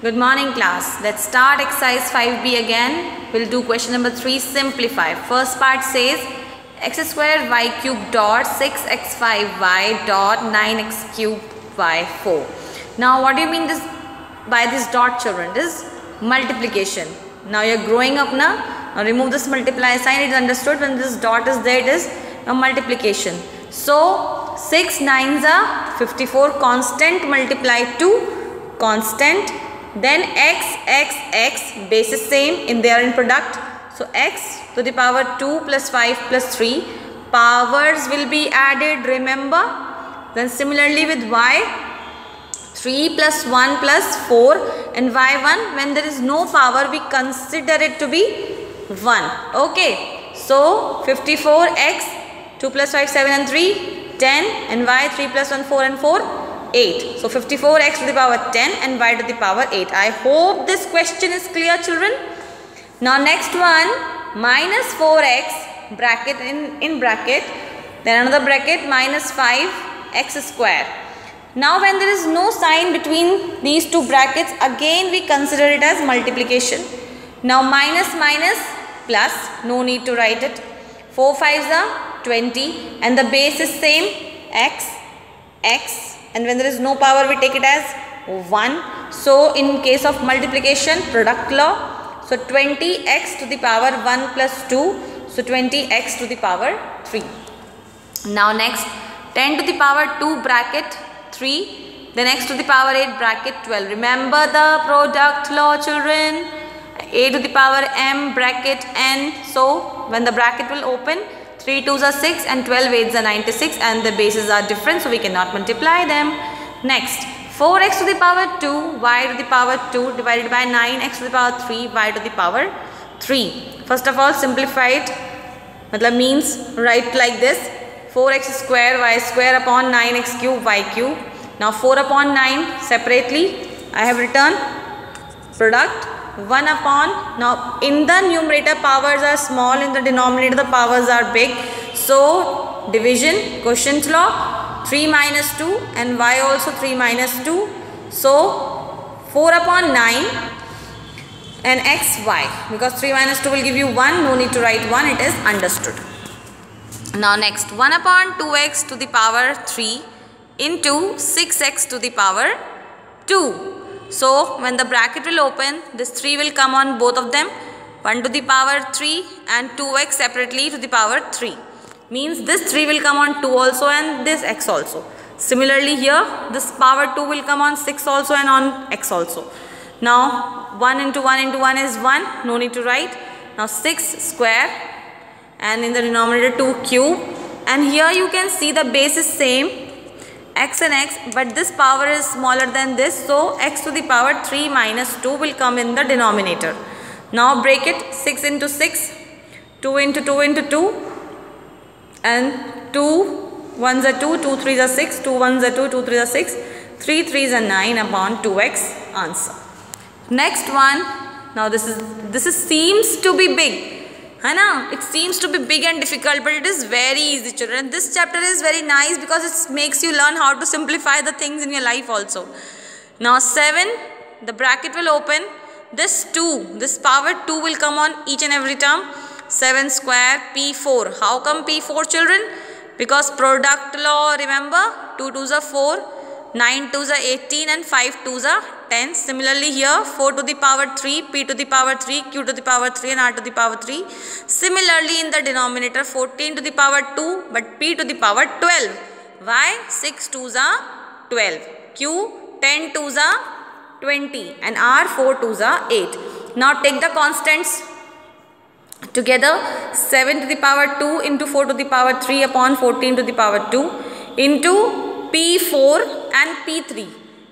Good morning class. Let's start exercise 5b again. We'll do question number 3, simplify. First part says x square y cube dot 6x5y dot 9x cube y 4. Now what do you mean by this dot, children? This is multiplication. Now you're growing up now. Now remove this multiply sign. It is understood when this dot is there, it is a multiplication. So 6 9s are 54, constant multiply to constant. Then x base is same in their in product. So x to the power 2 plus 5 plus 3. Powers will be added, remember. Then similarly with y, 3 plus 1 plus 4 and y1, when there is no power we consider it to be 1. Okay. So 54x, 2 plus 5 7 and 3 10 and y 3 plus 1 4 and 4 8. So 54x to the power 10 and y to the power 8. I hope this question is clear, children. Now next one, minus 4x bracket in bracket, then another bracket minus 5x square. Now when there is no sign between these two brackets, again we consider it as multiplication. Now minus plus, no need to write it. 4 5s are 20 and the base is same, x, and when there is no power we take it as 1. So in case of multiplication, product law, so 20x to the power 1 plus 2, so 20x to the power 3. Now next, 10 to the power 2 bracket 3, then x to the power 8 bracket 12. Remember the product law, children. A to the power m bracket n. So when the bracket will open, 3 2s are 6 and 12 8s are 96 and the bases are different, so we cannot multiply them. Next, 4x to the power 2 y to the power 2 divided by 9x to the power 3 y to the power 3. First of all, simplify it. Matlab means write like this: 4x square y square upon 9x cube y cube. Now 4 upon 9 separately I have written product 1 upon, now in the numerator powers are small, in the denominator the powers are big. So division, quotient law, 3 minus 2 and y also 3 minus 2. So 4 upon 9 and xy, because 3 minus 2 will give you 1, no need to write 1, it is understood. Now next, 1 upon 2x to the power 3 into 6x to the power 2. So when the bracket will open, this 3 will come on both of them, 1 to the power 3 and 2x separately to the power 3. Means this 3 will come on 2 also and this x also. Similarly here, this power 2 will come on 6 also and on x also. Now 1 into 1 into 1 is 1, no need to write. Now 6 square and in the denominator 2 cube, and here you can see the base is same, x and x, but this power is smaller than this, so x to the power 3 minus 2 will come in the denominator. Now break it, 6 into 6, 2 into 2 into 2, and 2 1s are 2, 2 3s are 6, 2 1s are 2, 2 3s are 6, 3 3s are 9 upon 2x answer. Next one, now this seems to be big. It seems to be big and difficult, but it is very easy, children. This chapter is very nice because it makes you learn how to simplify the things in your life also. Now 7, the bracket will open. This 2, this power 2 will come on each and every term. 7 square P4. How come P4, children? Because product law, remember, 2 2s are 4, 9 2s are 18 and 5 2s are 10. Similarly here, 4 to the power 3, P to the power 3, Q to the power 3 and R to the power 3. Similarly in the denominator, 14 to the power 2 but P to the power 12. Why? 6 2s are 12. Q, 10 2s are 20 and R, 4 2s are 8. Now take the constants together. 7 to the power 2 into 4 to the power 3 upon 14 to the power 2 into P4 and P3.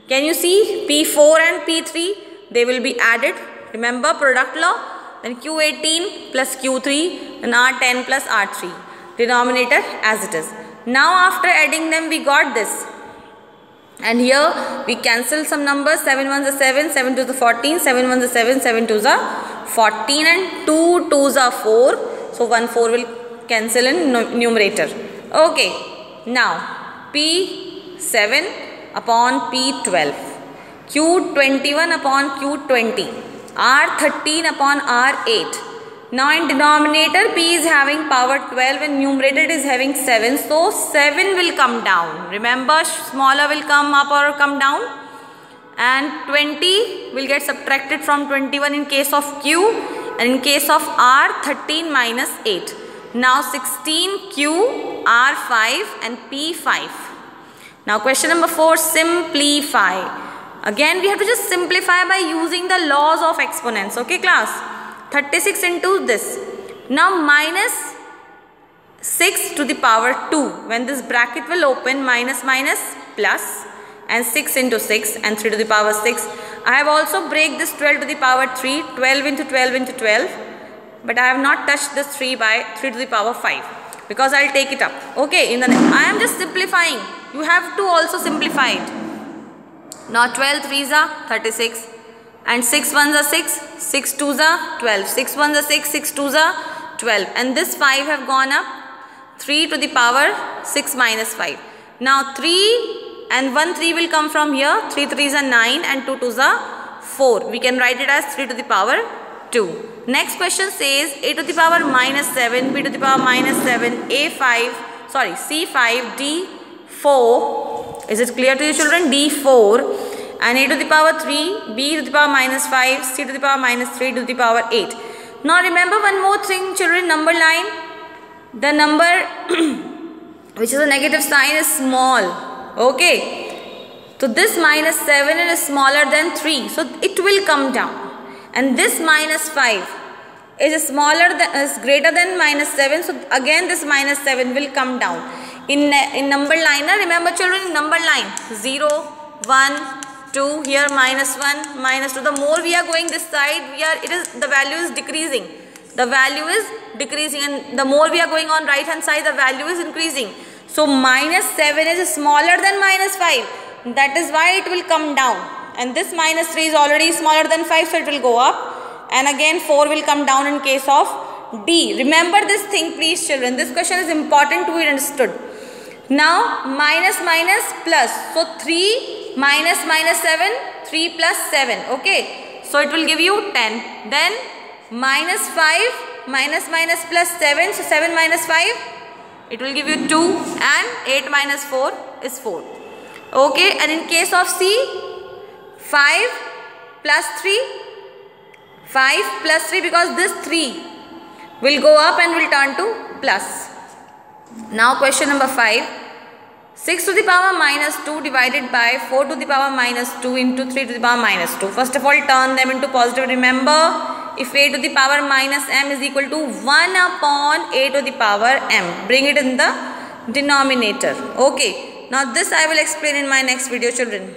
Can you see P4 and P3? They will be added. Remember product law. Then Q18 plus Q3 and R10 plus R3. Denominator as it is. Now after adding them we got this. And here we cancel some numbers. 7 1s are 7, 7 2s are 14, 7 1s are 7, 7 2s are 14 and 2 2s are 4. So 1 4 will cancel in numerator. Okay. Now P7 upon P12. Q21 upon Q20, R13 upon R8. Now in denominator P is having power 12 and numerator it is having 7. So 7 will come down. Remember, smaller will come up or come down. And 20 will get subtracted from 21 in case of Q, and in case of R, 13 minus 8. Now 16 Q, R 5 and P 5. Now question number 4, simplify. Again we have to just simplify by using the laws of exponents. Okay class? 36 into this. Now minus 6 to the power 2. When this bracket will open, minus minus plus. And 6 into 6 and 3 to the power 6. I have also break this 12 to the power 3, 12 into 12 into 12. But I have not touched this 3 by 3 to the power 5. Because I will take it up. Okay, I am just simplifying. You have to also simplify it. Now 12 3s are 36. And 6 1s are 6, 6 2s are 12. 6 1s are 6, 6 2s are 12. And this 5 have gone up. 3 to the power 6 minus 5. Now 3 and 1 3 will come from here. 3 3s are 9 and 2 2s are 4. We can write it as 3 to the power 2. Next question says a to the power minus 7, b to the power minus 7, C5, D4. Is it clear to you children? D4. And a to the power 3, b to the power minus 5, c to the power minus 3 to the power 8. Now remember one more thing children, number line. The number which is a negative sign is small. Okay. So this minus 7 is smaller than 3. So it will come down. And this minus 5 is greater than minus 7. So again this minus 7 will come down. In number line, remember children, in number line 0, 1, 2, here minus 1, minus 2. The more we are going this side, the value is decreasing. The value is decreasing, and the more we are going on right hand side, the value is increasing. So minus 7 is smaller than minus 5. That is why it will come down. And this minus 3 is already smaller than 5, so it will go up. And again 4 will come down in case of D. Remember this thing please children. This question is important to be understood. Now minus minus plus. So 3 minus minus 7, 3 plus 7. Okay. So it will give you 10. Then minus 5 minus minus plus 7. So 7 minus 5. It will give you 2, and 8 minus 4 is 4. Okay. And in case of C, 5 plus 3. 5 plus 3, because this 3 will go up and will turn to plus. Now question number 5. 6 to the power minus 2 divided by 4 to the power minus 2 into 3 to the power minus 2. First of all, turn them into positive. Remember, if a to the power minus m is equal to 1 upon a to the power m. Bring it in the denominator. Okay. Now this I will explain in my next video children.